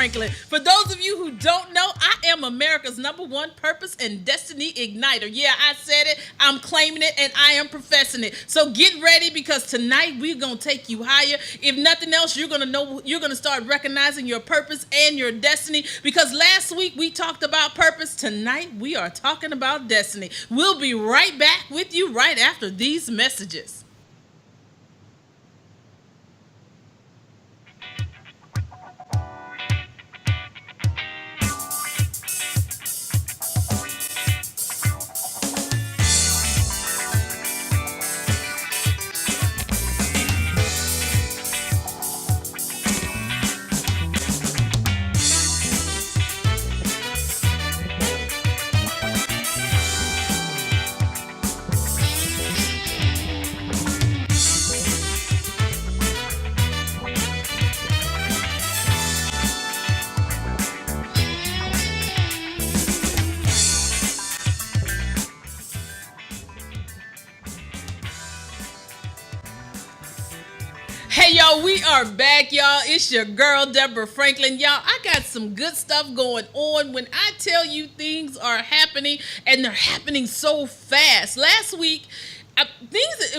Franklin. For those of you who don't know, I am America's #1 purpose and destiny igniter. Yeah, I said it, I'm claiming it, and I am professing it. So get ready, because tonight we're going to take you higher. If nothing else, you're going to start recognizing your purpose and your destiny, because last week we talked about purpose. Tonight we are talking about destiny. We'll be right back with you right after these messages. Hey y'all, we are back, y'all. It's your girl Deborah Franklin. Y'all, I got some good stuff going on. When I tell you things are happening, and they're happening so fast. Last week,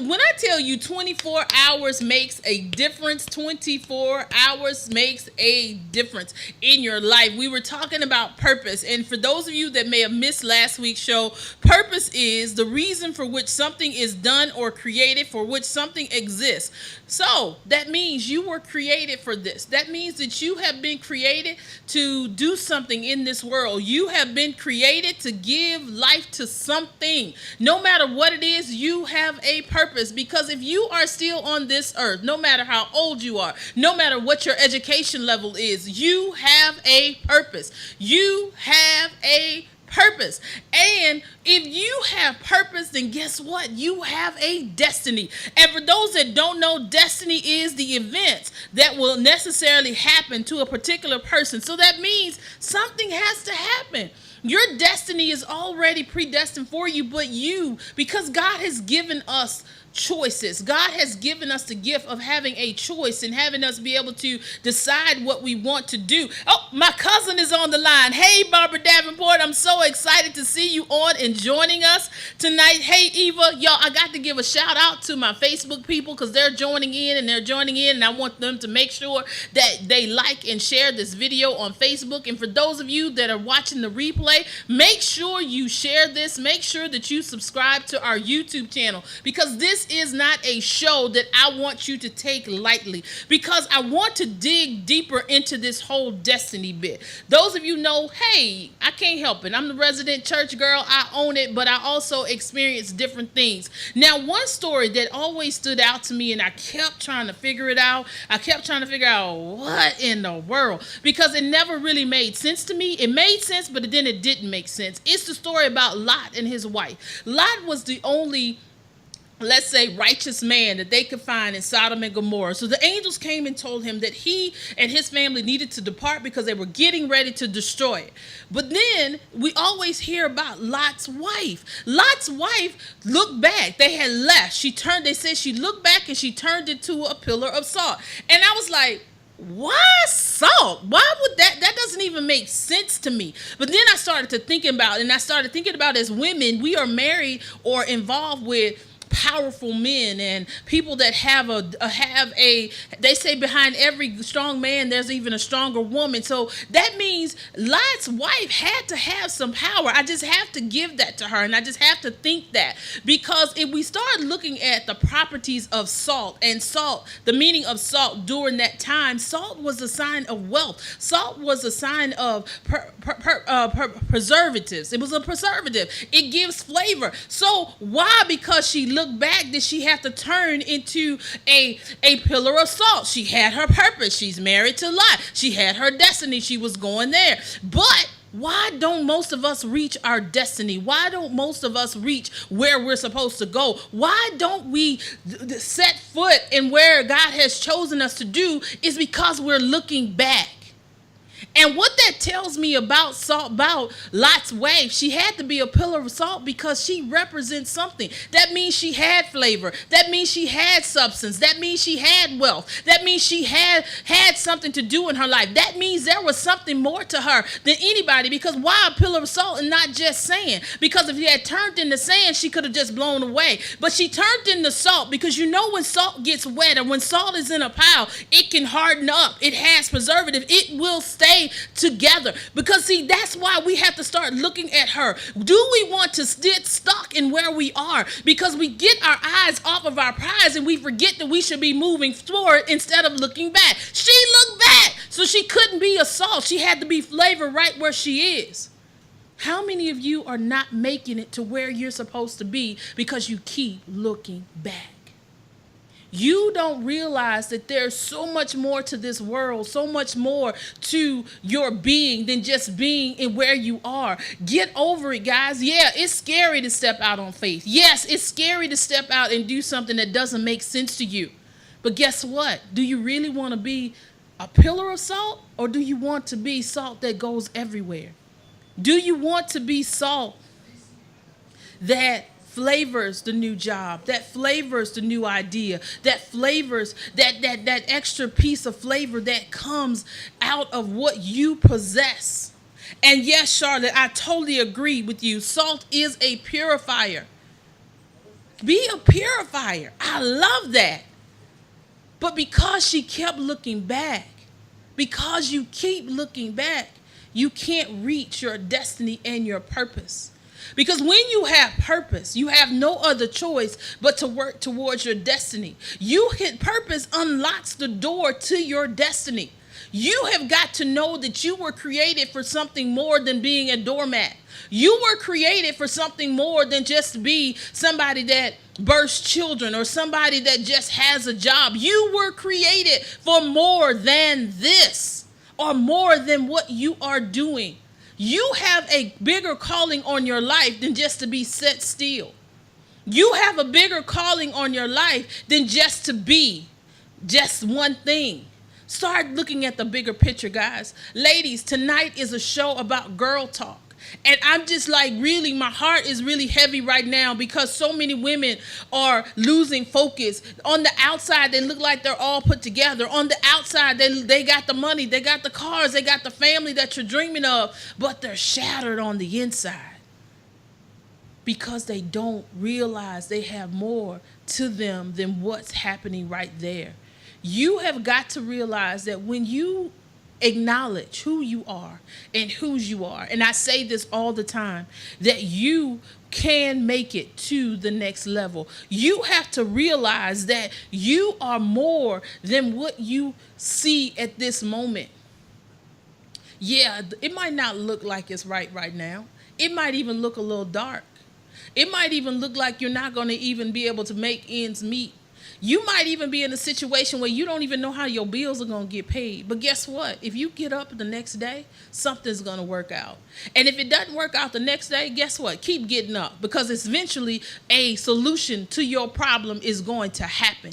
when I tell you 24 hours makes a difference, 24 hours makes a difference in your life. We were talking about purpose, and for those of you that may have missed last week's show, purpose is the reason for which something is done or created, for which something exists. So that means you were created for this. That means that you have been created to do something in this world. You have been created to give life to something. No matter what it is, you have a purpose, because if you are still on this earth, no matter how old you are, no matter what your education level is, you have a purpose. You have a purpose. And if you have purpose, then guess what? You have a destiny. And for those that don't know, destiny is the events that will necessarily happen to a particular person. So that means something has to happen. Your destiny is already predestined for you, but you, because God has given us choices. God has given us the gift of having a choice and having us be able to decide what we want to do. Oh, my cousin is on the line. Hey, Barbara Davenport, I'm so excited to see you on and joining us tonight. Hey, Eva, y'all, I got to give a shout out to my Facebook people, because they're joining in, and I want them to make sure that they like and share this video on Facebook. And for those of you that are watching the replay, make sure you share this. Make sure that you subscribe to our YouTube channel, because this is not a show that I want you to take lightly, because I want to dig deeper into this whole destiny bit. Those of you know, hey, I can't help it. I'm the resident church girl. I own it, but I also experience different things. Now, one story that always stood out to me, and I kept trying to figure it out. I kept trying to figure out what in the world, because it never really made sense to me. It made sense, but then it didn't make sense. It's the story about Lot and his wife. Lot was the only, let's say, righteous man that they could find in Sodom and Gomorrah. So the angels came and told him that he and his family needed to depart because they were getting ready to destroy it. But then we always hear about Lot's wife. Lot's wife looked back. They had left. They said she looked back and she turned into a pillar of salt. And I was like, why salt? Why would that doesn't even make sense to me. But then I started thinking about as women, we are married or involved with powerful men and people that have a they say behind every strong man there's even a stronger woman. So that means Lot's wife had to have some power. I just have to give that to her, and I just have to think that, because if we start looking at the properties of salt, the meaning of salt during that time, salt was a sign of wealth. Salt was a sign of preservatives. It was a preservative. It gives flavor. So why, because she looked back, did she have to turn into a pillar of salt? She had her purpose. She's married to Lot. She had her destiny. She was going there. But why don't most of us reach our destiny? Why don't most of us reach where we're supposed to go? Why don't we set foot in where God has chosen us to do? Is because we're looking back. And what that tells me about salt, about Lot's wife, she had to be a pillar of salt because she represents something. That means she had flavor. That means she had substance. That means she had wealth. That means she had something to do in her life. That means there was something more to her than anybody. Because why a pillar of salt and not just sand? Because if she had turned into sand, she could have just blown away. But she turned into salt because you know when salt gets wet or when salt is in a pile, it can harden up. It has preservative. It will stay together. Because see, that's why we have to start looking at her. Do we want to sit stuck in where we are? Because we get our eyes off of our prize and we forget that we should be moving forward instead of looking back. She looked back, so she couldn't be a salt. She had to be flavor right where she is. How many of you are not making it to where you're supposed to be because you keep looking back? You don't realize that there's so much more to this world, so much more to your being than just being in where you are. Get over it, guys. Yeah, it's scary to step out on faith. Yes, it's scary to step out and do something that doesn't make sense to you. But guess what? Do you really want to be a pillar of salt, or do you want to be salt that goes everywhere? Do you want to be salt that flavors the new job, that flavors the new idea, that flavors that extra piece of flavor that comes out of what you possess? And yes, Charlotte, I totally agree with you. Salt is a purifier. Be a purifier. I love that. But because she kept looking back, because you keep looking back, you can't reach your destiny and your purpose. Because when you have purpose, you have no other choice but to work towards your destiny. You hit purpose unlocks the door to your destiny. You have got to know that you were created for something more than being a doormat. You were created for something more than just to be somebody that births children or somebody that just has a job. You were created for more than this or more than what you are doing. You have a bigger calling on your life than just to be set still. You have a bigger calling on your life than just to be just one thing. Start looking at the bigger picture, guys. Ladies, tonight is a show about girl talk. And I'm just like, really, my heart is really heavy right now because so many women are losing focus. On the outside, they look like they're all put together. On the outside, they got the money, they got the cars, they got the family that you're dreaming of, but they're shattered on the inside because they don't realize they have more to them than what's happening right there. You have got to realize that when you acknowledge who you are and whose you are, and I say this all the time, that you can make it to the next level. You have to realize that you are more than what you see at this moment. Yeah, it might not look like it's right now. It might even look a little dark. It might even look like you're not going to even be able to make ends meet. You might even be in a situation where you don't even know how your bills are going to get paid. But guess what? If you get up the next day, something's going to work out. And if it doesn't work out the next day, guess what? Keep getting up, because eventually a solution to your problem is going to happen.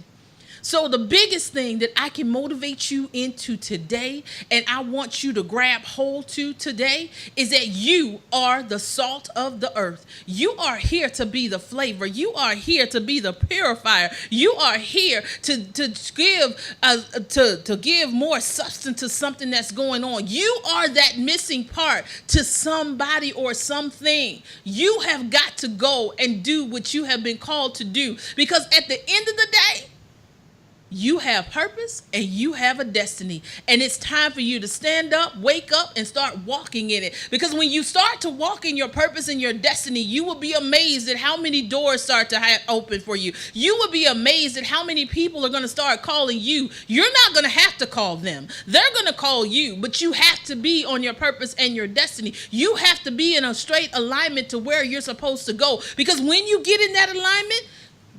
So the biggest thing that I can motivate you into today, and I want you to grab hold to today, is that you are the salt of the earth. You are here to be the flavor. You are here to be the purifier. You are here to give more substance to something that's going on. You are that missing part to somebody or something. You have got to go and do what you have been called to do, because at the end of the day, you have purpose and you have a destiny. And it's time for you to stand up, wake up, and start walking in it. Because when you start to walk in your purpose and your destiny, you will be amazed at how many doors start to open for you. You will be amazed at how many people are going to start calling you. You're not going to have to call them. They're going to call you. But you have to be on your purpose and your destiny. You have to be in a straight alignment to where you're supposed to go. Because when you get in that alignment,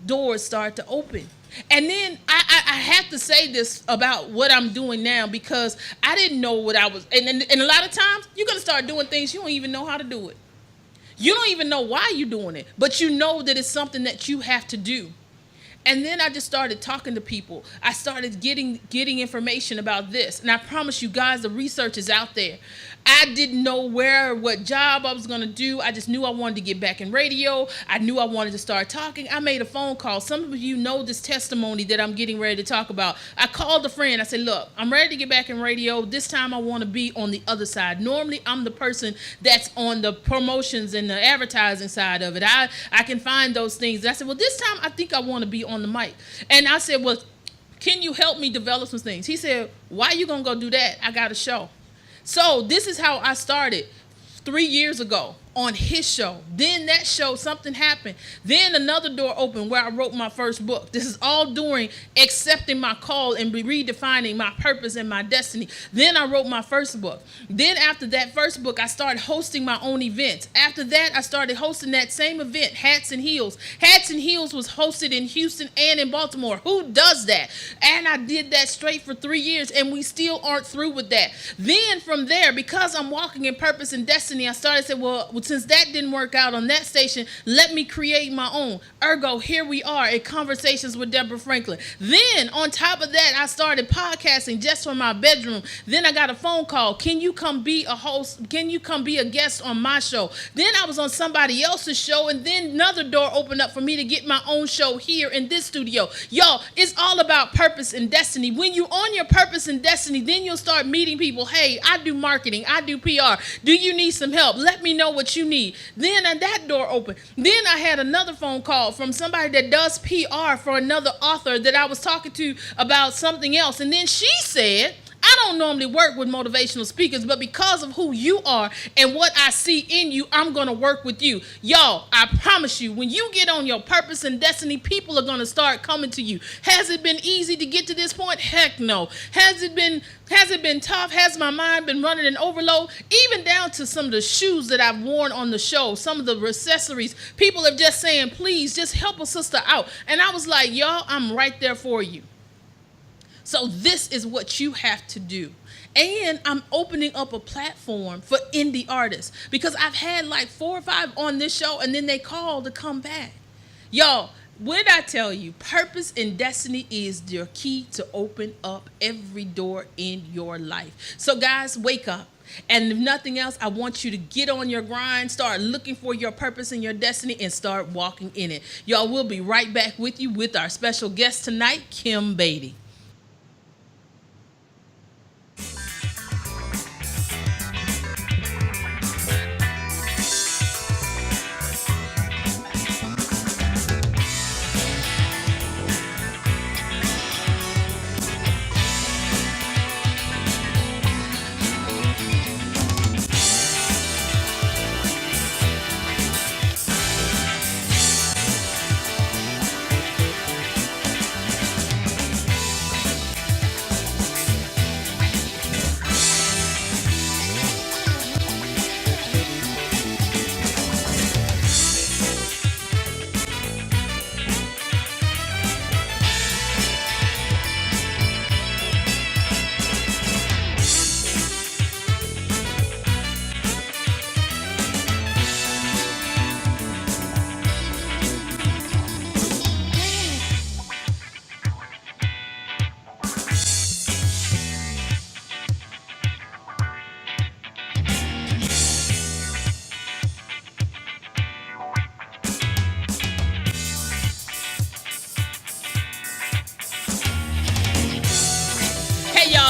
doors start to open. And then I have to say this about what I'm doing now, because I didn't know what I was. And a lot of times you're going to start doing things you don't even know how to do it. You don't even know why you're doing it, but you know that it's something that you have to do. And then I just started talking to people. I started getting information about this. And I promise you guys, the research is out there. I didn't know what job I was going to do. I just knew I wanted to get back in radio. I knew I wanted to start talking. I made a phone call. Some of you know this testimony that I'm getting ready to talk about. I called a friend. I said, look, I'm ready to get back in radio. This time I want to be on the other side. Normally, I'm the person that's on the promotions and the advertising side of it. I can find those things. And I said, well, this time I think I want to be on the mic. And I said, well, can you help me develop some things? He said, why are you going to go do that? I got a show. So this is how I started 3 years ago on his show. Then that show, something happened. Then another door opened where I wrote my first book. This is all during accepting my call and redefining my purpose and my destiny. Then I wrote my first book. Then after that first book, I started hosting my own events. After that, I started hosting that same event, Hats and Heels. Hats and Heels was hosted in Houston and in Baltimore. Who does that? And I did that straight for 3 years, and we still aren't through with that. Then from there, because I'm walking in purpose and destiny, I started to say, well, since that didn't work out on that station, let me create my own. Ergo, here we are at Conversations with Deborah Franklin. Then, on top of that, I started podcasting just from my bedroom. Then I got a phone call. Can you come be a host? Can you come be a guest on my show? Then I was on somebody else's show, and then another door opened up for me to get my own show here in this studio. Y'all, it's all about purpose and destiny. When you on your purpose and destiny, then you'll start meeting people. Hey, I do marketing. I do PR. Do you need some help? Let me know what you need. Then that door opened. Then I had another phone call from somebody that does PR for another author that I was talking to about something else. And then she said, I don't normally work with motivational speakers, but because of who you are and what I see in you, I'm going to work with you. Y'all, I promise you, when you get on your purpose and destiny, people are going to start coming to you. Has it been easy to get to this point? Heck no. Has it been tough? Has my mind been running in overload? Even down to some of the shoes that I've worn on the show, some of the accessories, people are just saying, please, just help a sister out. And I was like, y'all, I'm right there for you. So this is what you have to do. And I'm opening up a platform for indie artists because I've had like 4 or 5 on this show and then they call to come back. Y'all, when I tell you, purpose and destiny is your key to open up every door in your life. So guys, wake up. And if nothing else, I want you to get on your grind, start looking for your purpose and your destiny, and start walking in it. Y'all, we'll be right back with you with our special guest tonight, Kim Bady.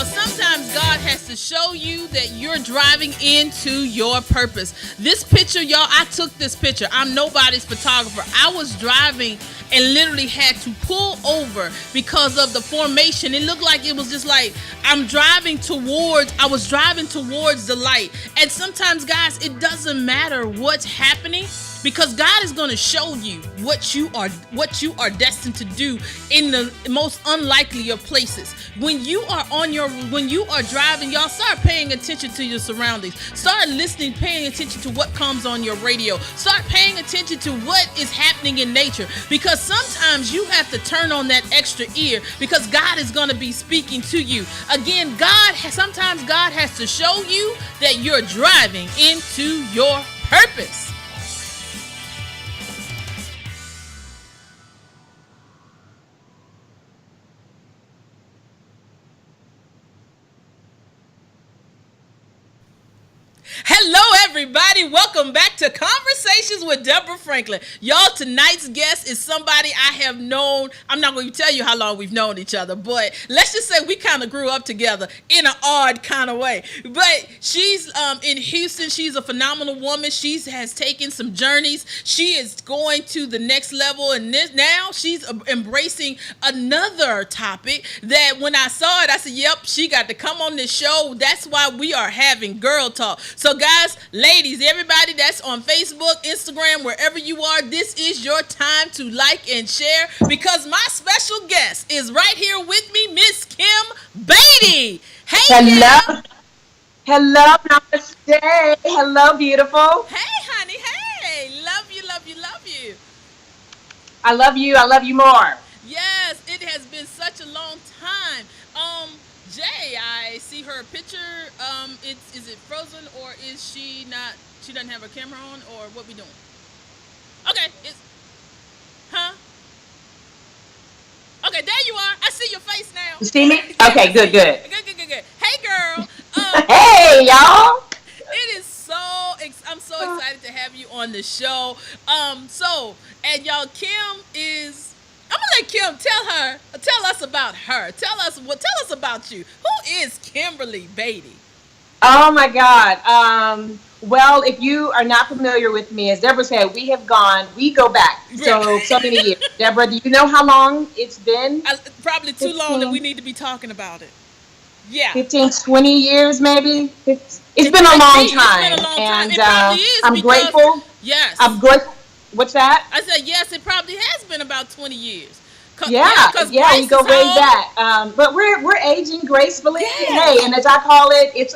Sometimes God has to show you that you're driving into your purpose. This picture, y'all, I took this picture. I'm nobody's photographer. I was driving and literally had to pull over because of the formation. It looked like it was just like I was driving towards the light. And sometimes, guys, it doesn't matter what's happening, because God is going to show you what you are destined to do in the most unlikely of places. When you are driving, y'all, start paying attention to your surroundings. Start listening, paying attention to what comes on your radio. Start paying attention to what is happening in nature, because sometimes you have to turn on that extra ear because God is going to be speaking to you. Again, sometimes God has to show you that you're driving into your purpose. welcome back to Conversations with Deborah Franklin. Y'all, tonight's guest is somebody I have known. I'm not going to tell you how long we've known each other, but let's just say we kind of grew up together in an odd kind of way. But she's in Houston. She's a phenomenal woman. She has taken some journeys. She is going to the next level, and now she's embracing another topic that when I saw it, I said, yep, she got to come on this show. That's why we are having Girl Talk. So guys, ladies, everybody that's on Facebook, Instagram, wherever you are, this is your time to like and share, because my special guest is right here with me, Miss Kim Bady. Hey, hello. Kim. Hello, namaste. Hello, beautiful. Hey, honey. Hey, love you, love you, love you. I love you. I love you more. Yes, it has been such a long time. Jay, I see her picture. Is it frozen, or is she not? She doesn't have her camera on, or what we doing? Okay, huh? Okay, there you are. I see your face now. You see me? Yeah, Okay, good. Good. Hey, girl. Hey, y'all. It is so. I'm so excited to have you on the show. And y'all, Kim is. I'm gonna let Kim tell us about her. Tell us about you. Who is Kimberly Bady? Oh my God. Well, if you are not familiar with me, as Deborah said, we go back so many years. Deborah, do you know how long it's been? Probably too long that we need to be talking about it. Yeah. 15, 20 years maybe. It's been a long time. It's been a long time. And it probably is I'm grateful. Yes. I'm grateful. What's that? I said yes. It probably has been about 20 years. Yeah, you go way back. But we're aging gracefully. Yeah. Hey, and as I call it, it's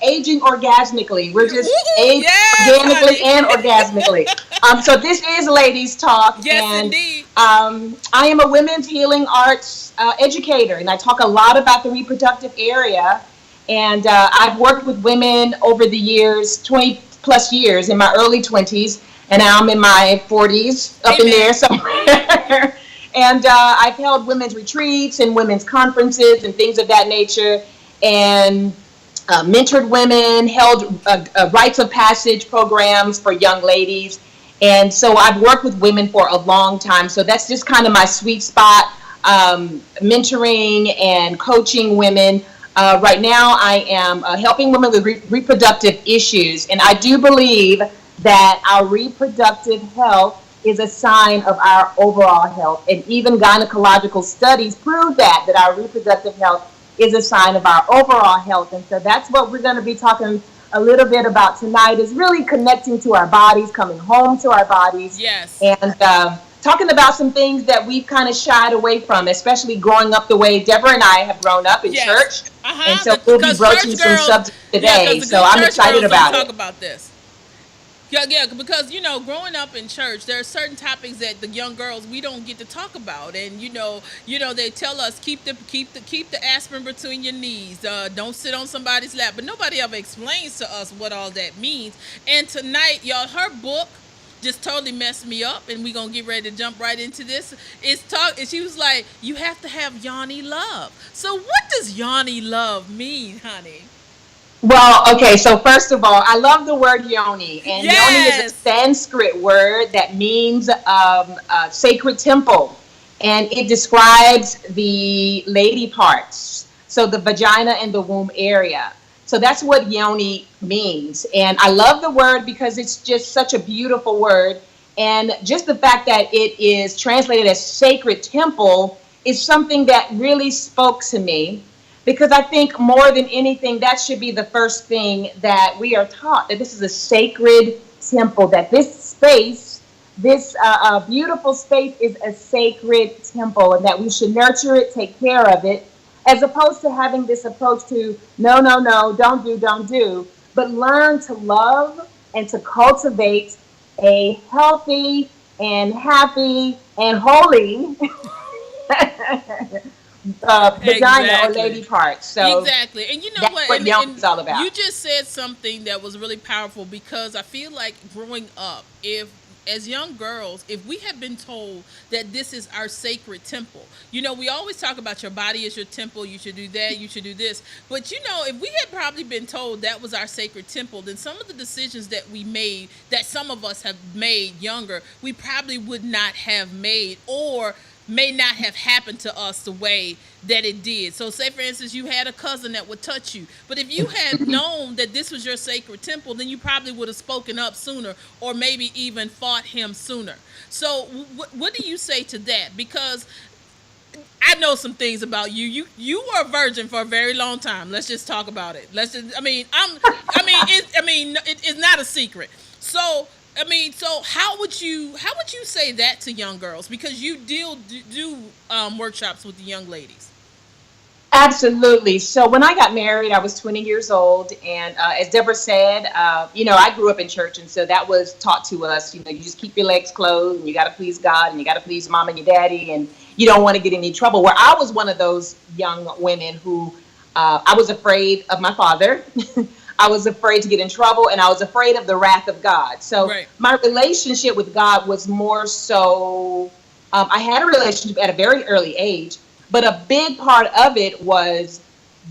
aging orgasmically. We're just aging organically and orgasmically. So this is Ladies Talk. Yes, and, indeed. I am a women's healing arts educator, and I talk a lot about the reproductive area. And I've worked with women over the years, 20 plus years, in my early 20s, and now I'm in my 40s, up in there somewhere. And I've held women's retreats and women's conferences and things of that nature, and mentored women, held rites of passage programs for young ladies. And so I've worked with women for a long time. So that's just kind of my sweet spot, mentoring and coaching women. Right now I am helping women with reproductive issues. And I do believe that our reproductive health is a sign of our overall health. And even gynecological studies prove that our reproductive health is a sign of our overall health. And so that's what we're going to be talking a little bit about tonight, is really connecting to our bodies, coming home to our bodies. Yes. And talking about some things that we've kind of shied away from, especially growing up the way Deborah and I have grown up in church. And so we'll be broaching some subjects today. So I'm excited about it. Talk about this. Yeah, because growing up in church, there are certain topics that the young girls we don't get to talk about, and they tell us keep the aspirin between your knees, don't sit on somebody's lap, but nobody ever explains to us what all that means. And tonight, y'all, her book just totally messed me up, and we're gonna get ready to jump right into this. And she was like, you have to have yoni love. So what does yoni love mean, honey? Well, okay, so first of all, I love the word yoni. And yoni is a Sanskrit word that means sacred temple. And it describes the lady parts, so the vagina and the womb area. So that's what yoni means. And I love the word because it's just such a beautiful word. And just the fact that it is translated as sacred temple is something that really spoke to me. Because I think more than anything, that should be the first thing that we are taught, that this is a sacred temple, that this space, this beautiful space is a sacred temple, and that we should nurture it, take care of it, as opposed to having this approach to no, don't do, but learn to love and to cultivate a healthy and happy and holy vagina or lady parts. So exactly. And you know that's what yoni's all about. You just said something that was really powerful, because I feel like growing up, if as young girls, if we have been told that this is our sacred temple, we always talk about your body is your temple, you should do that, you should do this. But if we had probably been told that was our sacred temple, then some of the decisions that we made, that some of us have made younger, we probably would not have made, or may not have happened to us the way that it did. So, say for instance, you had a cousin that would touch you, but if you had known that this was your sacred temple, then you probably would have spoken up sooner, or maybe even fought him sooner. So, what do you say to that? Because I know some things about you. You were a virgin for a very long time. Let's just talk about it. Let's just. I mean, it's not a secret. So, so how would you say that to young girls? Because you do workshops with the young ladies. Absolutely. So when I got married, I was 20 years old. And as Deborah said, I grew up in church. And so that was taught to us, you just keep your legs closed and you got to please God and you got to please mom and your daddy. And you don't want to get in any trouble. Where I was one of those young women who I was afraid of my father. I was afraid to get in trouble, and I was afraid of the wrath of God. So Right. my relationship with God was more so, I had a relationship at a very early age, but a big part of it was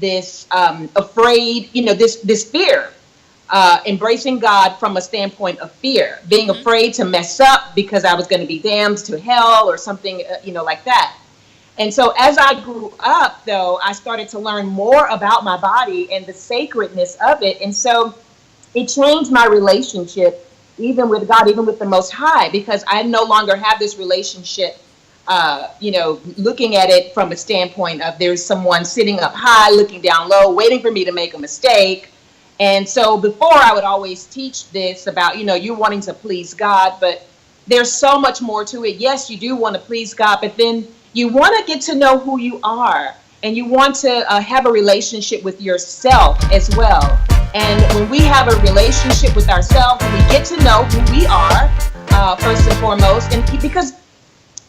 this afraid, this fear, embracing God from a standpoint of fear, being Mm-hmm. afraid to mess up because I was going to be damned to hell or something, like that. And so as I grew up, though, I started to learn more about my body and the sacredness of it. And so it changed my relationship, even with God, even with the Most High, because I no longer have this relationship, looking at it from a standpoint of there's someone sitting up high, looking down low, waiting for me to make a mistake. And so before I would always teach this about, you wanting to please God, but there's so much more to it. Yes, you do want to please God, but then you want to get to know who you are, and you want to have a relationship with yourself as well. And when we have a relationship with ourselves, we get to know who we are, first and foremost. And because,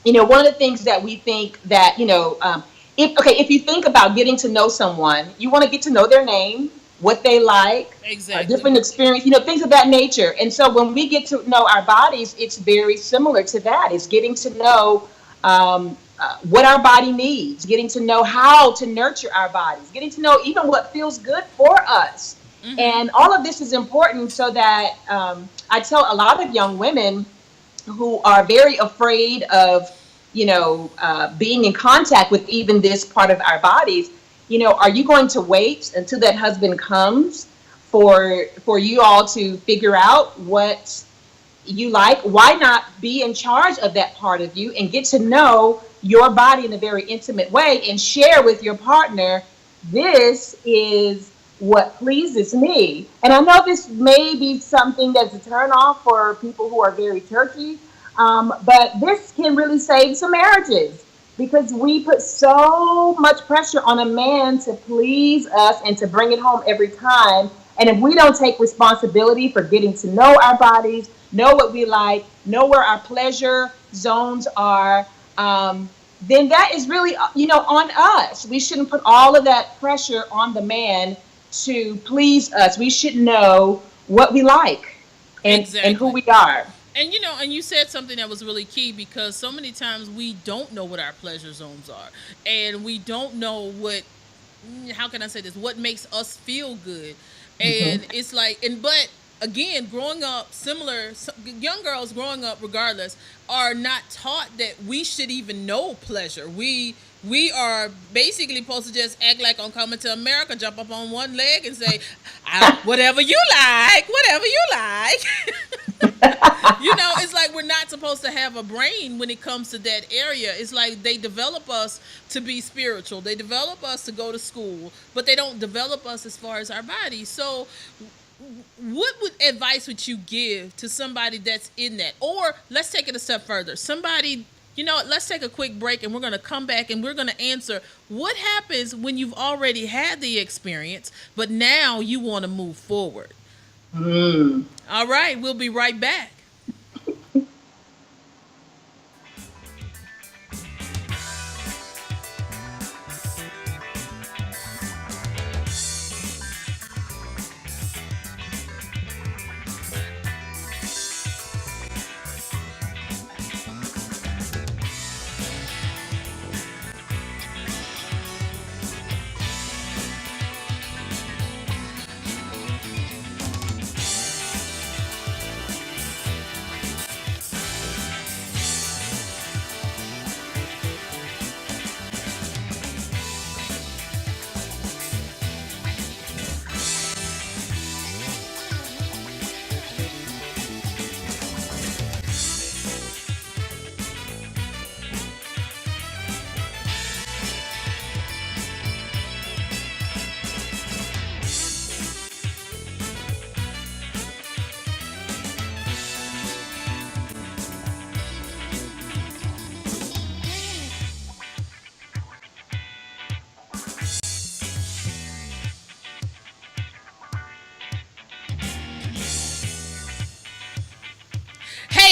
one of the things that we think that, if you think about getting to know someone, you want to get to know their name, what they like, Exactly. different experience, things of that nature. And so when we get to know our bodies, it's very similar to that. It's getting to know what our body needs, getting to know how to nurture our bodies, getting to know even what feels good for us. Mm-hmm. And all of this is important so that I tell a lot of young women who are very afraid of, being in contact with even this part of our bodies. Are you going to wait until that husband comes for you all to figure out what you like? Why not be in charge of that part of you and get to know your body in a very intimate way and share with your partner, this is what pleases me. And I know this may be something that's a turn off for people who are very churchy, but this can really save some marriages because we put so much pressure on a man to please us and to bring it home every time. And if we don't take responsibility for getting to know our bodies, know what we like, know where our pleasure zones are, then that is really, on us. We shouldn't put all of that pressure on the man to please us. We should know what we like and who Exactly. we are. And you said something that was really key, because so many times we don't know what our pleasure zones are, and we don't know how can I say this, what makes us feel good. Mm-hmm. And it's like, but again, growing up, young girls growing up regardless are not taught that we should even know pleasure. We are basically supposed to just act like on Coming to America, jump up on one leg and say, whatever you like, whatever you like. It's like we're not supposed to have a brain when it comes to that area. It's like they develop us to be spiritual. They develop us to go to school, but they don't develop us as far as our bodies. So advice would you give to somebody that's in that? Or let's take it a step further. Somebody, let's take a quick break, and we're going to come back and we're going to answer what happens when you've already had the experience, but now you want to move forward. Mm. All right, we'll be right back.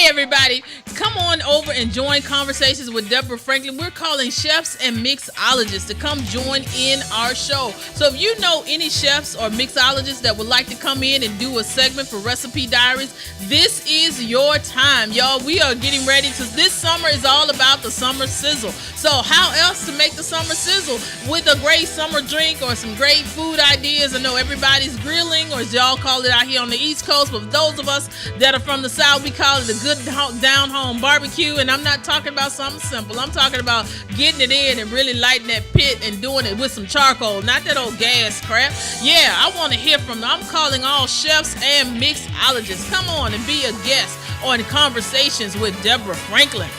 Hey everybody, come on over and join conversations with Deborah Franklin. We're calling chefs and mixologists to come join in our show. So if you know any chefs or mixologists that would like to come in and do a segment for Recipe Diaries, this is your time, y'all. We are getting ready to, this summer is all about the summer sizzle. So how else to make the summer sizzle? With a great summer drink or some great food ideas. I know everybody's grilling, or as y'all call it out here on the East Coast, but those of us that are from the South, we call it a good down home barbecue. And I'm not talking about something simple. I'm talking about getting it in and really lighting that pit and doing it with some charcoal, not that old gas crap. Yeah, I want to hear from them. I'm calling all chefs and mixologists. Come on and be a guest on Conversations with Deborah Franklin.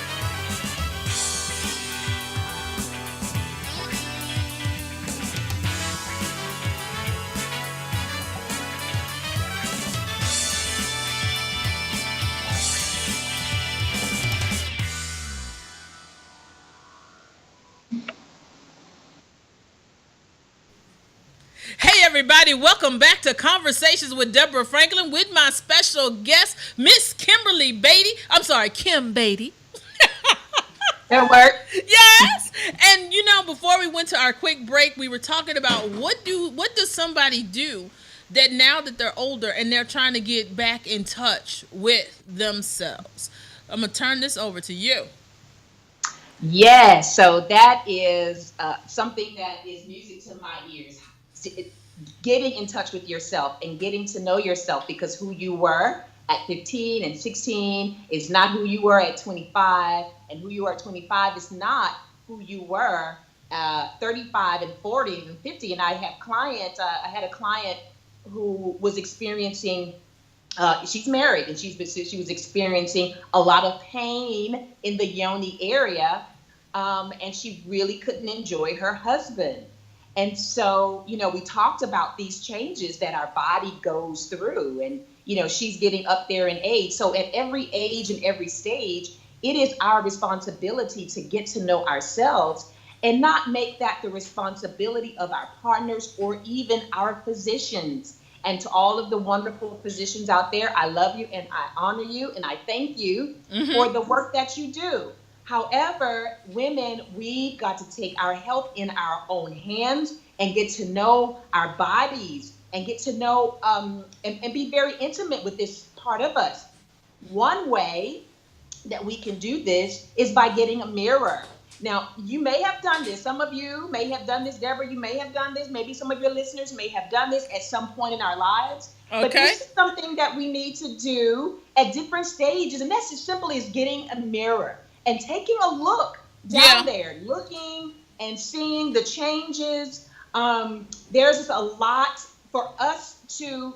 Hey everybody, welcome back to Conversations with Deborah Franklin with my special guest, Miss Kimberly Bady. I'm sorry, Kim Bady. That work? Yes. And you know, before we went to our quick break, we were talking about what does somebody do that now that they're older and they're trying to get back in touch with themselves. I'm gonna turn this over to you. Yes, so that is something that is music to my ears. Getting in touch with yourself and getting to know yourself, because who you were at 15 and 16 is not who you were at 25, and who you are at 25 is not who you were 35 and 40 and 50. And I had a client who was experiencing, she's married, and she was experiencing a lot of pain in the yoni area, and she really couldn't enjoy her husband. And so, we talked about these changes that our body goes through, and, she's getting up there in age. So at every age and every stage, it is our responsibility to get to know ourselves and not make that the responsibility of our partners or even our physicians. And to all of the wonderful physicians out there, I love you and I honor you and I thank you for the work that you do. However, women, we got to take our health in our own hands and get to know our bodies and get to know and be very intimate with this part of us. One way that we can do this is by getting a mirror. Now, you may have done this. Some of you may have done this. Deborah, you may have done this. Maybe some of your listeners may have done this at some point in our lives. Okay. But this is something that we need to do at different stages. And that's as simple as getting a mirror and taking a look down there, looking and seeing the changes. There's just a lot for us to,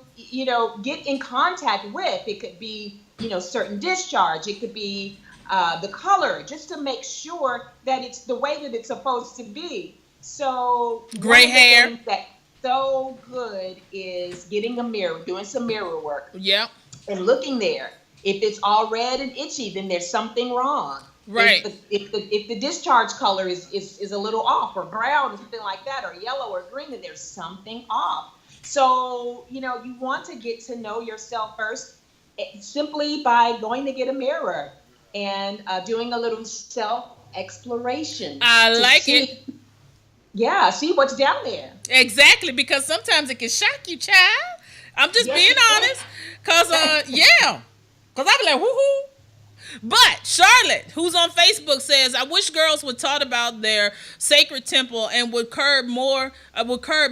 get in contact with. It could be, certain discharge. It could be the color, just to make sure that it's the way that it's supposed to be. So gray hair. That's so good is getting a mirror, doing some mirror work. Yep. And looking there. If it's all red and itchy, then there's something wrong. Right. If the discharge color is a little off, or brown or something like that, or yellow or green, then there's something off. So, you want to get to know yourself first simply by going to get a mirror and doing a little self-exploration. I like it. Yeah, see what's down there. Exactly, because sometimes it can shock you, child. I'm just being honest. Because, Because I be like, woohoo. But Charlotte, who's on Facebook, says, I wish girls would talk about their sacred temple and would curb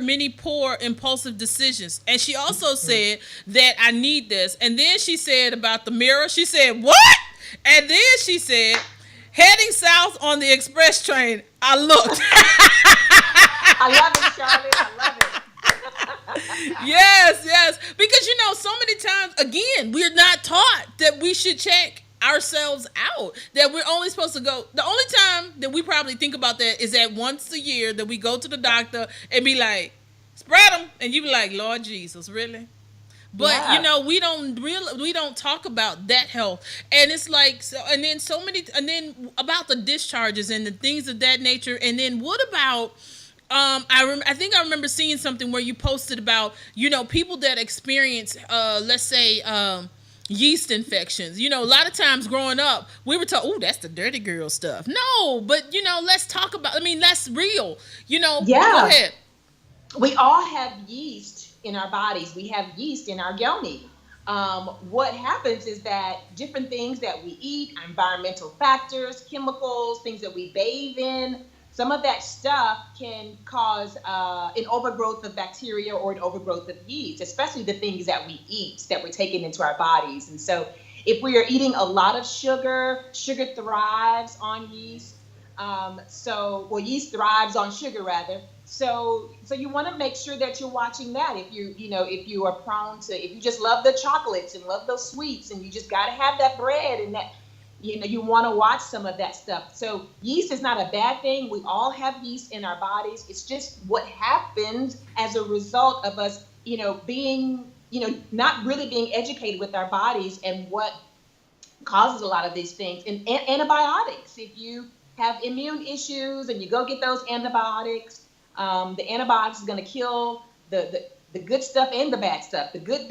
many poor impulsive decisions. And she also said that I need this. And then she said about the mirror, she said, what? And then she said, heading south on the express train, I looked. I love it, Charlotte. I love it. Yes. Because, so many times, again, we're not taught that we should check ourselves out, that we're only supposed to go. The only time that we probably think about that is that once a year that we go to the doctor and be like, spread them. And you be like, Lord Jesus, really? But we don't talk about that health, and it's like and then about the discharges and the things of that nature. And then what about I think I remember seeing something where you posted about people that experience let's say yeast infections. A lot of times growing up, we were told, "Oh, that's the dirty girl stuff." No, but let's talk about. I mean, that's real. Go Yeah, ahead. we all have yeast in our bodies. We have yeast in our yoni. What happens is that different things that we eat, environmental factors, chemicals, things that we bathe in, some of that stuff can cause an overgrowth of bacteria or an overgrowth of yeast, especially the things that we eat that we're taking into our bodies. And so, if we are eating a lot of sugar, sugar thrives on yeast. Well, yeast thrives on sugar rather. So you want to make sure that you're watching that. If you are prone to, if you just love the chocolates and love those sweets, and you just got to have that bread and that, you want to watch some of that stuff. So yeast is not a bad thing. We all have yeast in our bodies. It's just what happens as a result of us, being, not really being educated with our bodies and what causes a lot of these things. And antibiotics, if you have immune issues and you go get those antibiotics, the antibiotics is going to kill the good stuff and the bad stuff, the good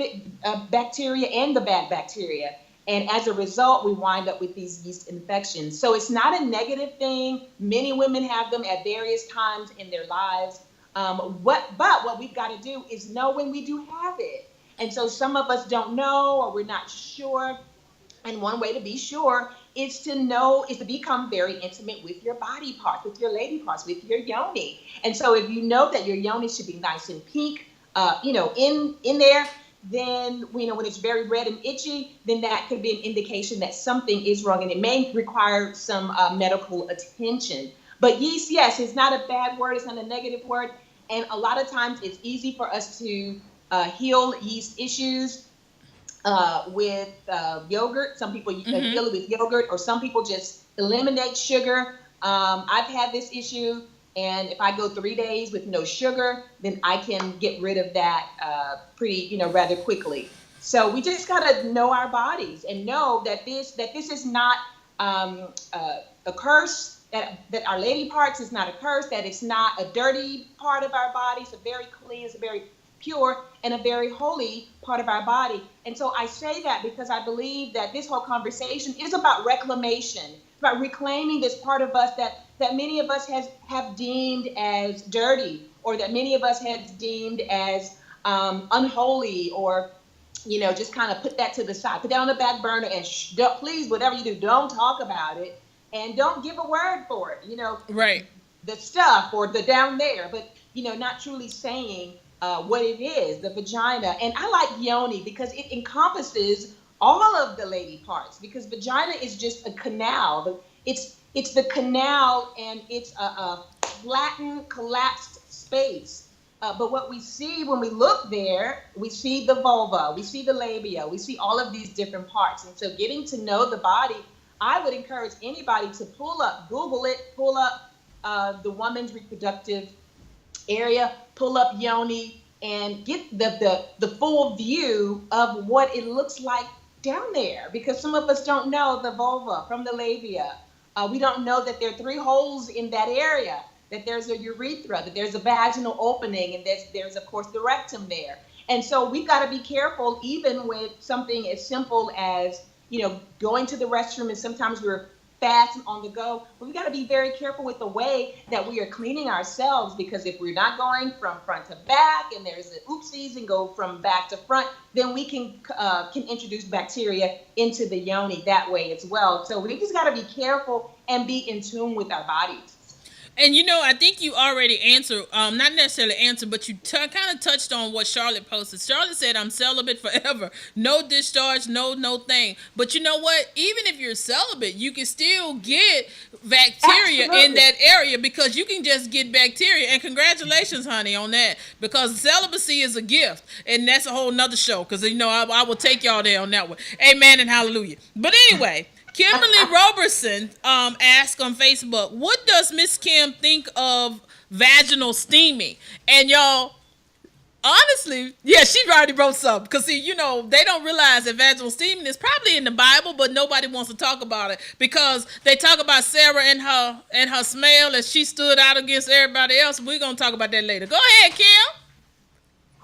bacteria and the bad bacteria. And as a result, we wind up with these yeast infections. So it's not a negative thing. Many women have them at various times in their lives. But what we've got to do is know when we do have it. And so some of us don't know, or we're not sure. And one way to be sure is to become very intimate with your body parts, with your lady parts, with your yoni. And so if you know that your yoni should be nice and pink, in there, then, when it's very red and itchy, then that could be an indication that something is wrong, and it may require some medical attention. But yeast, yes, it's not a bad word. It's not a negative word. And a lot of times it's easy for us to heal yeast issues with yogurt. Some people heal it with yogurt, or some people just eliminate sugar. I've had this issue, and if I go 3 days with no sugar, then I can get rid of that rather quickly. So we just gotta know our bodies and know that this is not a curse. That our lady parts is not a curse. That it's not a dirty part of our body. It's a very clean. It's a very pure and a very holy part of our body. And so I say that because I believe that this whole conversation is about reclamation, about reclaiming this part of us that many of us have deemed as dirty, or that many of us have deemed as unholy, or just kind of put that to the side, put that on the back burner, and please, whatever you do, don't talk about it, and don't give a word for it, Right. the stuff or the down there, but not truly saying what it is, the vagina. And I like yoni because it encompasses all of the lady parts, because vagina is just a canal. It's the canal, and it's a flattened, collapsed space. But what we see when we look there, we see the vulva, we see the labia, we see all of these different parts. And so getting to know the body, I would encourage anybody to Google it, pull up the woman's reproductive area, pull up yoni, and get the full view of what it looks like down there. Because some of us don't know the vulva from the labia. We don't know that there are 3 holes in that area, that there's a urethra, that there's a vaginal opening, and there's of course the rectum there. And so we've got to be careful, even with something as simple as going to the restroom, and sometimes we're fast and on the go. But we got to be very careful with the way that we are cleaning ourselves, because if we're not going from front to back, and there's an oopsies and go from back to front, then we can introduce bacteria into the yoni that way as well. So we just got to be careful and be in tune with our bodies. And I think you already answered, not necessarily answered, but you kind of touched on what Charlotte posted. Charlotte said, "I'm celibate forever, no discharge, no thing." But you know what? Even if you're celibate, you can still get bacteria in that area, because you can just get bacteria. And congratulations, honey, on that, because celibacy is a gift, and that's a whole nother show. Because I will take y'all there on that one. Amen and hallelujah. But anyway. Kimberly Robertson asked on Facebook, "What does Miss Kim think of vaginal steaming?" And y'all, honestly, yeah, she already wrote something. Because, see, they don't realize that vaginal steaming is probably in the Bible, but nobody wants to talk about it, because they talk about Sarah and her smell as she stood out against everybody else. We're going to talk about that later. Go ahead, Kim.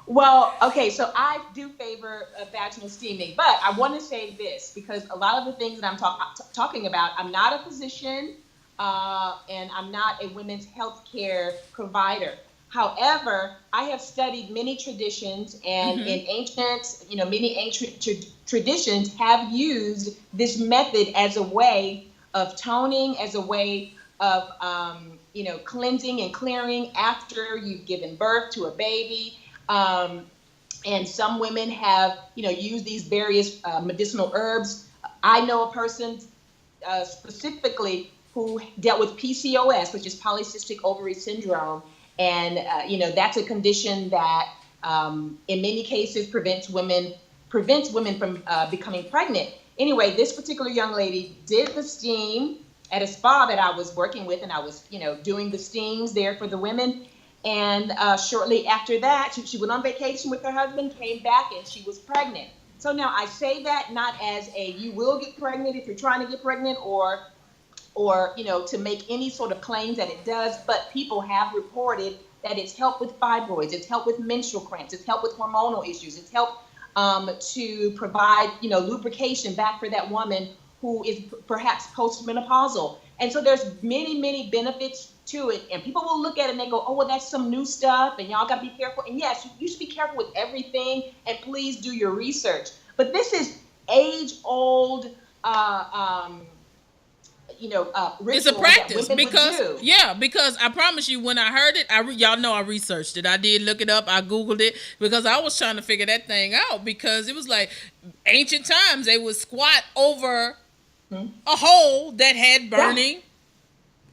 Well, okay, so I do favor vaginal steaming, but I want to say this because a lot of the things that I'm talking about, I'm not a physician, and I'm not a women's health care provider. However, I have studied many traditions, and Mm-hmm. in ancient, many ancient traditions have used this method as a way of toning, as a way of, cleansing and clearing after you've given birth to a baby. um, and some women have, used these various medicinal herbs. I know a person specifically who dealt with PCOS, which is polycystic ovary syndrome, and that's a condition that, in many cases, prevents women from becoming pregnant. Anyway, this particular young lady did the steam at a spa that I was working with, and I was, doing the steams there for the women. And shortly after that, she went on vacation with her husband, came back, and she was pregnant. So now I say that not as a you will get pregnant if you're trying to get pregnant, or to make any sort of claims that it does, but people have reported that it's helped with fibroids, it's helped with menstrual cramps, it's helped with hormonal issues, it's helped to provide lubrication back for that woman who is perhaps postmenopausal. And so there's many benefits to it, and people will look at it and they go, oh, well, that's some new stuff and y'all got to be careful. And yes, you should be careful with everything, and please do your research. But this is age old It's a ritual that practice women would because do. because I promise you, when I heard it, y'all know I researched it. I did look it up. I googled it because I was trying to figure that thing out, because it was like ancient times they would squat over Hmm? a hole that had Yeah. burning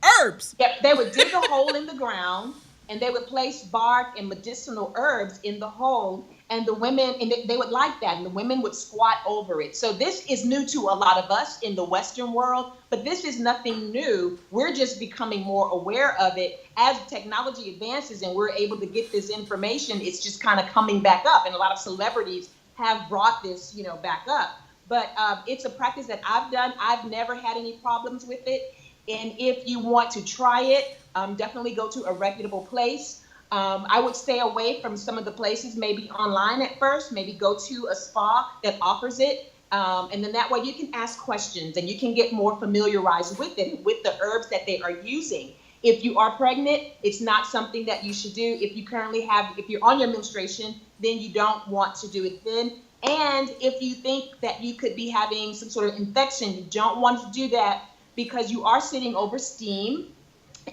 herbs. Yep, they would dig a hole in the ground, and they would place bark and medicinal herbs in the hole, and the women, and they would like that, and the women would squat over it. So this is new to a lot of us in the Western world, but this is nothing new. We're just becoming more aware of it as technology advances, and we're able to get this information. It's just kind of coming back up, and a lot of celebrities have brought this, back up. But it's a practice that I've done. I've never had any problems with it. And if you want to try it, definitely go to a reputable place. I would stay away from some of the places, maybe online at first, maybe go to a spa that offers it. And then that way you can ask questions and you can get more familiarized with it, with the herbs that they are using. If you are pregnant, it's not something that you should do. If you're on your menstruation, then you don't want to do it then. And if you think that you could be having some sort of infection, you don't want to do that, because you are sitting over steam,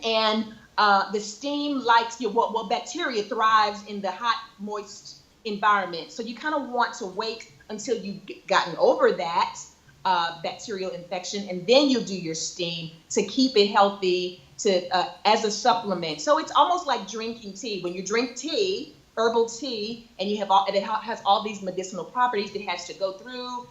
and the steam likes bacteria thrives in the hot, moist environment. So you kind of want to wait until you've gotten over that bacterial infection, and then you'll do your steam to keep it healthy, to as a supplement. So it's almost like drinking tea. When you drink tea, herbal tea, and it has all these medicinal properties. It has to go through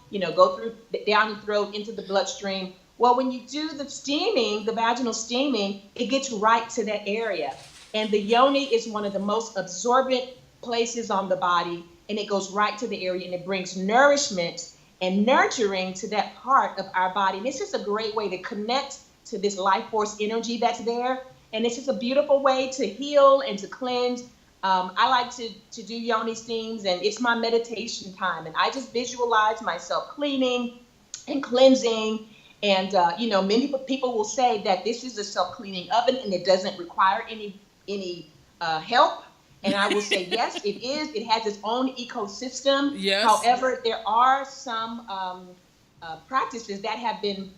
down your throat into the bloodstream. Well, when you do the steaming, the vaginal steaming, it gets right to that area. And the yoni is one of the most absorbent places on the body, and it goes right to the area, and it brings nourishment and nurturing to that part of our body. And this is a great way to connect to this life force energy that's there. And it's just a beautiful way to heal and to cleanse. I like to do yoni steams, and it's my meditation time. And I just visualize myself cleaning and cleansing. And many people will say that this is a self-cleaning oven and it doesn't require any help. And I will say, yes, it is. It has its own ecosystem. Yes. However, there are some practices that have been,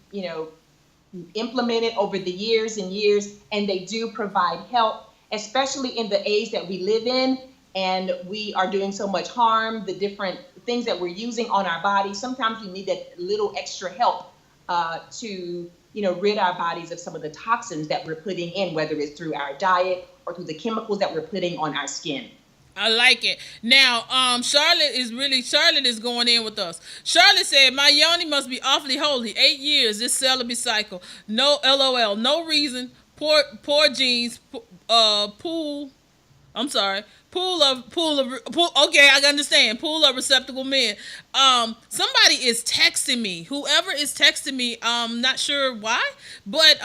implemented over the years and years, and they do provide help, especially in the age that we live in. And we are doing so much harm, the different things that we're using on our bodies. Sometimes we need that little extra help to rid our bodies of some of the toxins that we're putting in, whether it's through our diet or through the chemicals that we're putting on our skin. I like it. Now, Charlotte is going in with us. Charlotte said, my yoni must be awfully holy. 8 years, this celibacy cycle. No LOL, no reason. Poor genes, pool. I'm sorry. Pool of. Okay, I understand. Pool of receptacle men. Somebody is texting me. Whoever is texting me, not sure why, but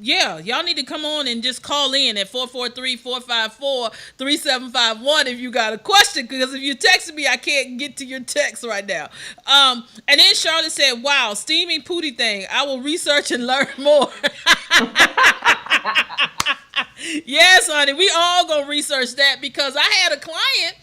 yeah, y'all need to come on and just call in at 443-454-3751 if you got a question, because if you texted me, I can't get to your text right now. And then Charlotte said, wow, steaming pootie thing. I will research and learn more. Yes, honey, we all gonna research that, because I had a client,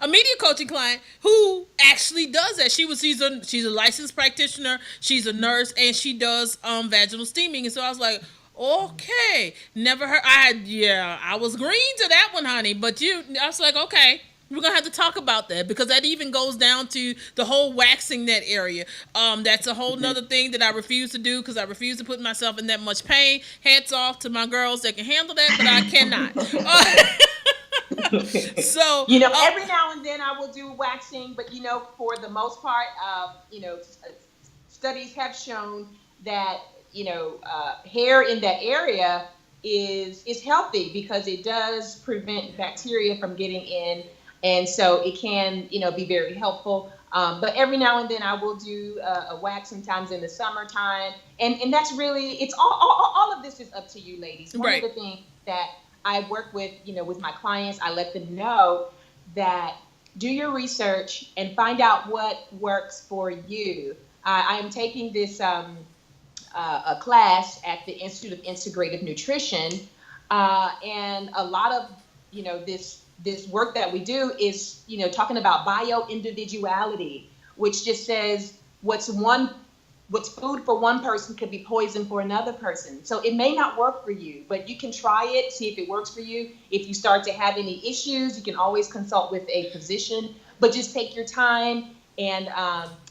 a media coaching client, who actually does that. She's a licensed practitioner, she's a nurse, and she does vaginal steaming. And so I was like, okay, never heard. I was green to that one, honey. But I was like, okay, we're gonna have to talk about that, because that even goes down to the whole waxing that area. That's a whole nother thing that I refuse to do, because I refuse to put myself in that much pain. Hats off to my girls that can handle that, but I cannot. So every now and then I will do waxing, but for the most part, studies have shown that hair in that area is healthy, because it does prevent bacteria from getting in, and so it can be very helpful. But every now and then I will do a wax, sometimes in the summertime, and that's really, it's all of this is up to you, ladies. One right. of the things that I work with my clients, I let them know that do your research and find out what works for you. I am taking this a class at the Institute of Integrative Nutrition, and a lot of this work that we do is talking about bio individuality, which just says what's food for one person could be poison for another person. So it may not work for you, but you can try it, see if it works for you. If you start to have any issues, you can always consult with a physician, but just take your time. And,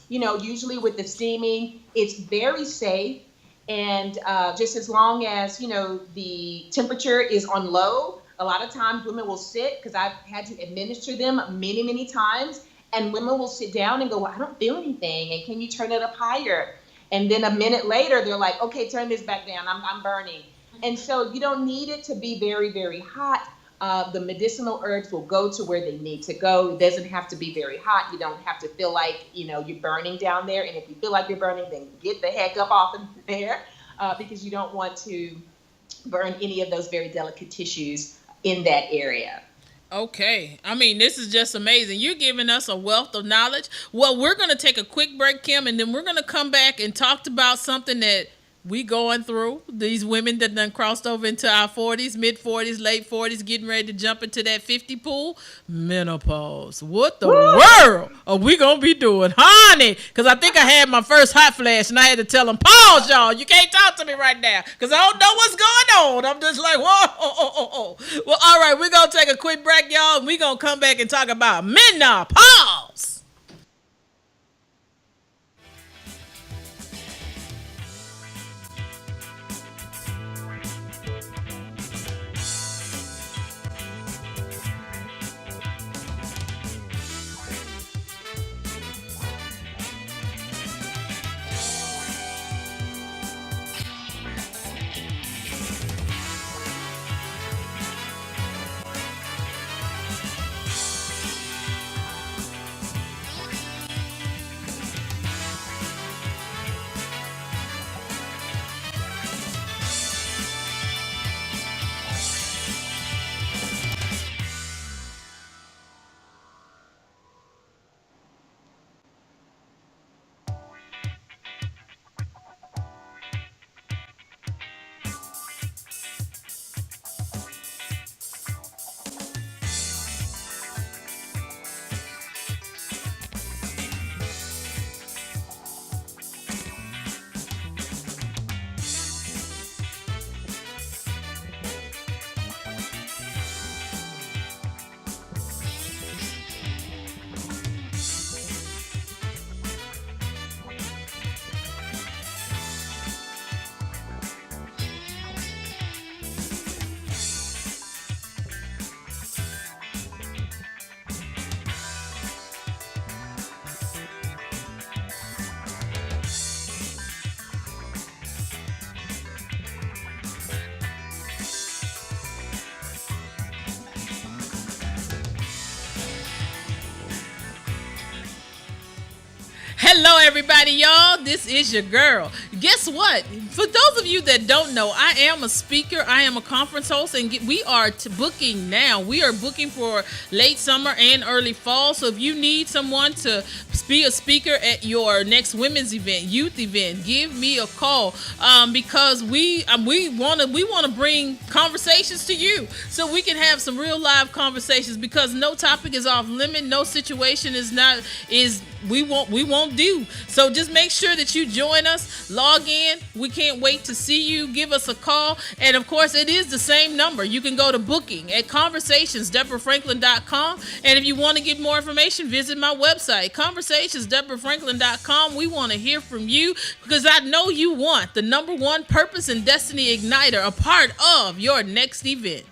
usually with the steaming, it's very safe. And just as long as, the temperature is on low, a lot of times women will sit, because I've had to administer them many, many times, and women will sit down and go, well, I don't feel anything, and can you turn it up higher? And then a minute later, they're like, okay, turn this back down, I'm burning. And so you don't need it to be very, very hot. The medicinal herbs will go to where they need to go. It doesn't have to be very hot. You don't have to feel like, you're burning down there. And if you feel like you're burning, then get the heck up off of there, because you don't want to burn any of those very delicate tissues in that area. Okay. I mean, this is just amazing. You're giving us a wealth of knowledge. Well, we're going to take a quick break, Kim, and then we're going to come back and talk about something that we going through. These women that done crossed over into our 40s, mid-40s, late 40s, getting ready to jump into that 50 pool. Menopause. What the world are we going to be doing? Honey, because I think I had my first hot flash, and I had to tell them, pause, y'all. You can't talk to me right now, because I don't know what's going on. I'm just like, whoa. Well, all right, we're going to take a quick break, y'all, and we're going to come back and talk about menopause. Hello, everybody, y'all. This is your girl. Guess what? For those of you that don't know, I am a speaker. I am a conference host, and we are booking now. We are booking for late summer and early fall. So if you need someone to be a speaker at your next women's event, youth event, give me a call because we want to bring conversations to you so we can have some real live conversations because no topic is off limit, no situation is we won't do. So just make sure that you join us, log in. We can't wait to see you. Give us a call. And of course, it is the same number. You can go to booking at conversationsdeborahfranklin.com. And if you want to get more information, visit my website, conversationsdeborahfranklin.com. We want to hear from you because I know you want the number one purpose and destiny igniter, a part of your next event.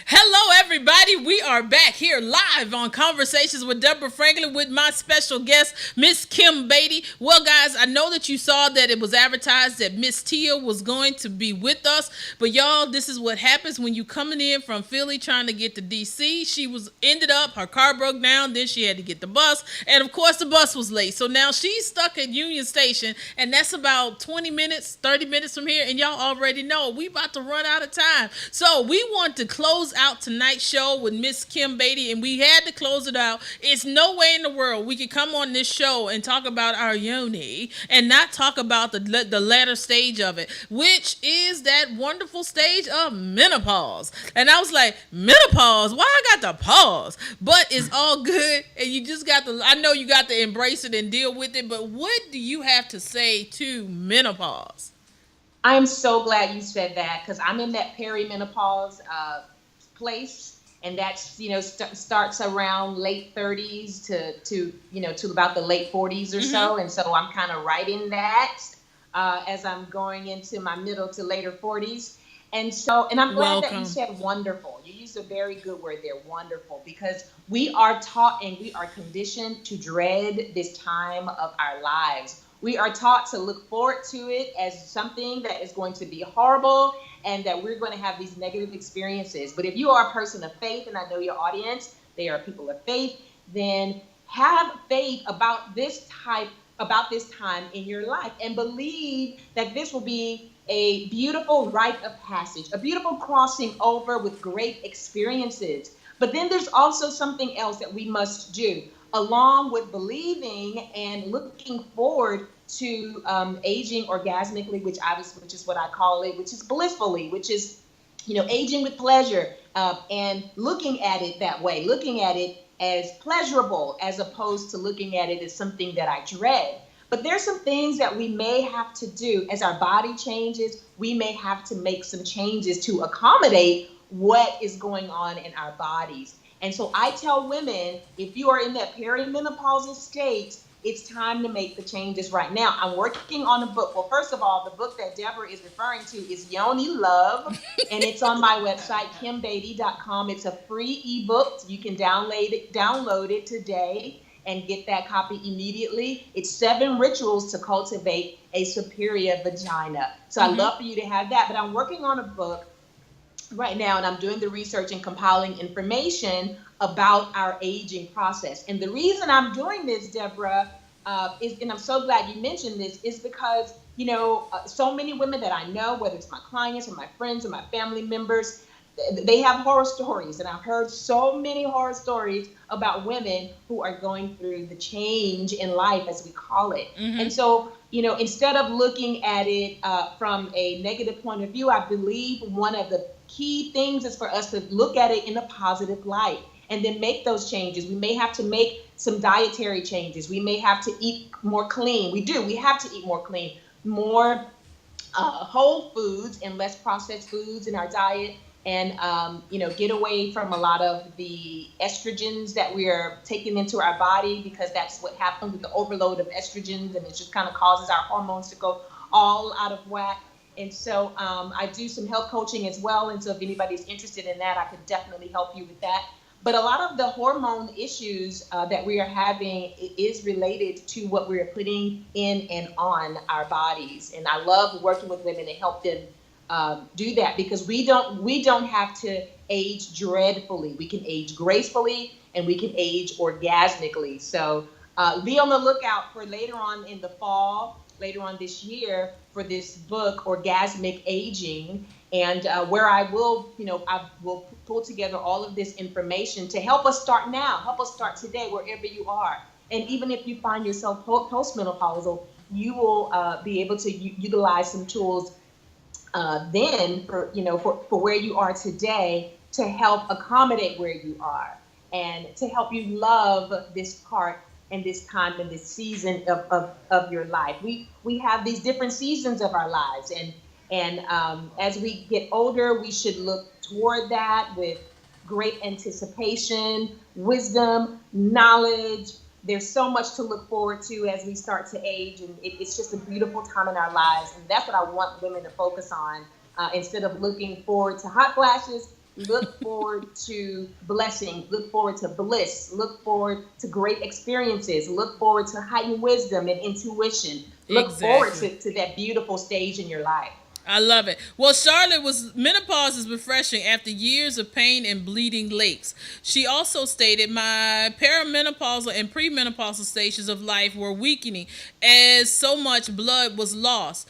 Hello, everybody. We are back here live on Conversations with Deborah Franklin with my special guest, Miss Kim Bady. Well, guys, I know that you saw that it was advertised that Miss Tia was going to be with us, but y'all, this is what happens when you coming in from Philly trying to get to DC. Her car broke down, then she had to get the bus, and of course the bus was late. So now she's stuck at Union Station, and that's about 20 minutes, 30 minutes from here, and y'all already know we about to run out of time. So we want to close out tonight's show with Miss Kim Bady, and we had to close it out. It's no way in the world we could come on this show and talk about our yoni and not talk about the latter stage of it, which is that wonderful stage of menopause. And I was like, menopause? Why I got to pause? But it's all good, and you just got to, I know you got to embrace it and deal with it, but what do you have to say to menopause? I am so glad you said that because I'm in that perimenopause place, and that's starts around late 30s to about the late 40s or so, and so I'm kind of right in that as I'm going into my middle to later 40s, and I'm glad that you said wonderful. You used a very good word there, wonderful, because we are taught and we are conditioned to dread this time of our lives. We are taught to look forward to it as something that is going to be horrible and that we're going to have these negative experiences. But if you are a person of faith, and I know your audience, they are people of faith, then have faith about this time in your life and believe that this will be a beautiful rite of passage, a beautiful crossing over with great experiences. But then there's also something else that we must do, along with believing and looking forward to aging orgasmically, which is what I call it, which is blissfully, which is, aging with pleasure, and looking at it that way, looking at it as pleasurable as opposed to looking at it as something that I dread. But there's some things that we may have to do as our body changes. We may have to make some changes to accommodate what is going on in our bodies. And so I tell women, if you are in that perimenopausal state, it's time to make the changes right now. I'm working on a book. Well, first of all, the book that Deborah is referring to is Yoni Love, and it's on my website, kimbady.com. It's a free ebook. You can download it today and get that copy immediately. It's 7 rituals to cultivate a superior vagina. So I'd love for you to have that. But I'm working on a book right now, and I'm doing the research and compiling information about our aging process. And the reason I'm doing this, Deborah, and I'm so glad you mentioned this, is because, so many women that I know, whether it's my clients or my friends or my family members, they have horror stories. And I've heard so many horror stories about women who are going through the change in life, as we call it. And so, instead of looking at it from a negative point of view, I believe one of the key things is for us to look at it in a positive light and then make those changes. We may have to make some dietary changes. We may have to eat more clean. We have to eat more clean, more whole foods and less processed foods in our diet, and get away from a lot of the estrogens that we are taking into our body, because that's what happens with the overload of estrogens, and it just kind of causes our hormones to go all out of whack. And so I do some health coaching as well, and so if anybody's interested in that, I could definitely help you with that. But a lot of the hormone issues that we are having is related to what we're putting in and on our bodies. And I love working with women to help them do that, because we don't have to age dreadfully. We can age gracefully, and we can age orgasmically. So be on the lookout for later on in the fall, later on this year, for this book, Orgasmic Aging, and where I will pull together all of this information to help us start now, help us start today, wherever you are. And even if you find yourself postmenopausal, you will be able to utilize some tools then for where you are today, to help accommodate where you are, and to help you love this part and this time and this season of your life. We have these different seasons of our lives, and as we get older, we should look toward that with great anticipation, wisdom, knowledge. There's so much to look forward to as we start to age, and it's just a beautiful time in our lives. And that's what I want women to focus on. Instead of looking forward to hot flashes, look forward to blessing, look forward to bliss, look forward to great experiences, look forward to heightened wisdom and intuition, look forward to that beautiful stage in your life. I love it. Well, Charlotte was menopause is refreshing after years of pain and bleeding lakes. She also stated, my perimenopausal and premenopausal stages of life were weakening as so much blood was lost.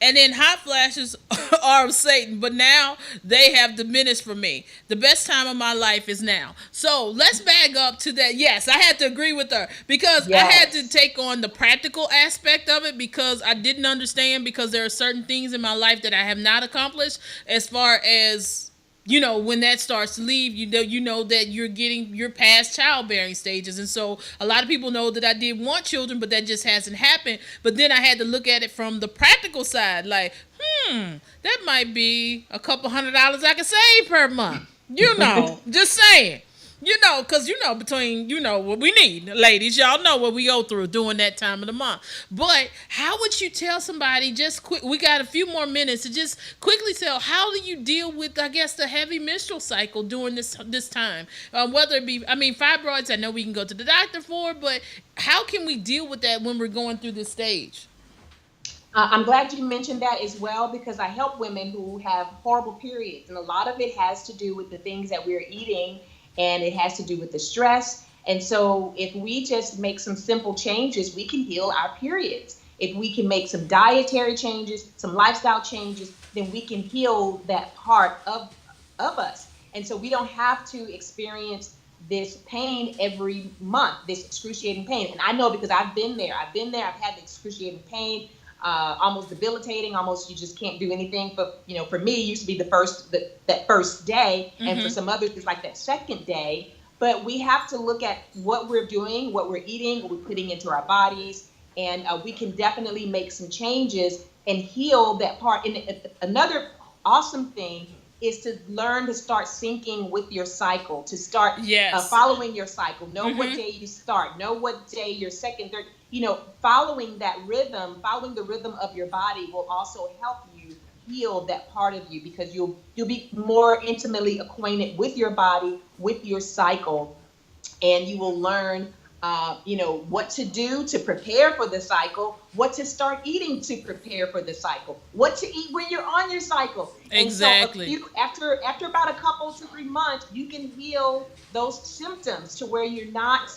And then hot flashes are of Satan, but now they have diminished for me. The best time of my life is now. So let's back up to that. Yes, I had to agree with her, because I had to take on the practical aspect of it, because I didn't understand, because there are certain things in my life that I have not accomplished, as far as, when that starts to leave, you know that you're past childbearing stages. And so a lot of people know that I did want children, but that just hasn't happened. But then I had to look at it from the practical side, like, that might be a couple $100 I could save per month. Just saying. Because between, what we need, ladies, y'all know what we go through during that time of the month. But how would you tell somebody, just quick, we got a few more minutes, to just quickly tell, how do you deal with, I guess, the heavy menstrual cycle during this time? Whether it be, fibroids, I know we can go to the doctor for, but how can we deal with that when we're going through this stage? I'm glad you mentioned that as well, because I help women who have horrible periods, and a lot of it has to do with the things that we're eating, and it has to do with the stress. And so if we just make some simple changes, we can heal our periods. If we can make some dietary changes, some lifestyle changes, then we can heal that part of us. And so we don't have to experience this pain every month, this excruciating pain. And I know, because I've been there. I've had the excruciating pain, almost debilitating, almost you just can't do anything. But for me, it used to be that first day, and for some others, it's like that second day. But we have to look at what we're doing, what we're eating, what we're putting into our bodies, and we can definitely make some changes and heal that part. And another awesome thing is to learn to start syncing with your cycle, to start following your cycle. Know what day you start, know what day your second, third, following that rhythm, following the rhythm of your body will also help you heal that part of you, because you'll be more intimately acquainted with your body, with your cycle, and you will learn what to do to prepare for the cycle, what to start eating to prepare for the cycle, what to eat when you're on your cycle. Exactly. And so after about a couple to 3 months, you can heal those symptoms to where you're not,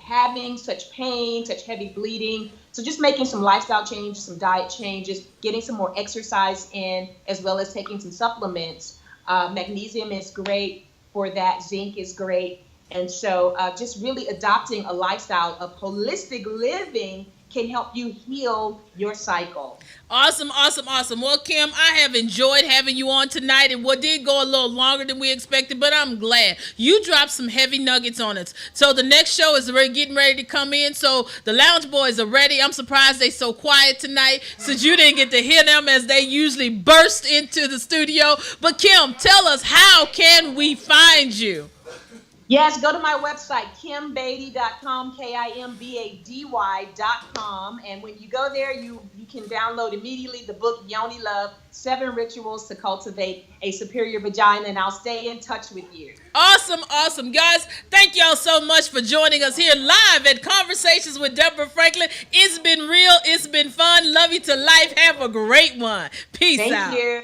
having such pain, such heavy bleeding. So just making some lifestyle changes, some diet changes, getting some more exercise in, as well as taking some supplements. Magnesium is great for that. Zinc is great. And so just really adopting a lifestyle of holistic living can help you heal your cycle. Awesome, awesome, awesome. Well, Kim, I have enjoyed having you on tonight, and what did go a little longer than we expected, but I'm glad you dropped some heavy nuggets on us. So the next show is getting ready to come in. So the Lounge Boys are ready. I'm surprised they so quiet tonight, since you didn't get to hear them as they usually burst into the studio. But Kim, tell us, how can we find you? Yes, go to my website, kimbady.com, KIMBADY.com. And when you go there, you can download immediately the book, Yoni Love, 7 Rituals to Cultivate a Superior Vagina, and I'll stay in touch with you. Awesome, awesome. Guys, thank y'all so much for joining us here live at Conversations with Deborah Franklin. It's been real. It's been fun. Love you to life. Have a great one. Peace out. Thank you.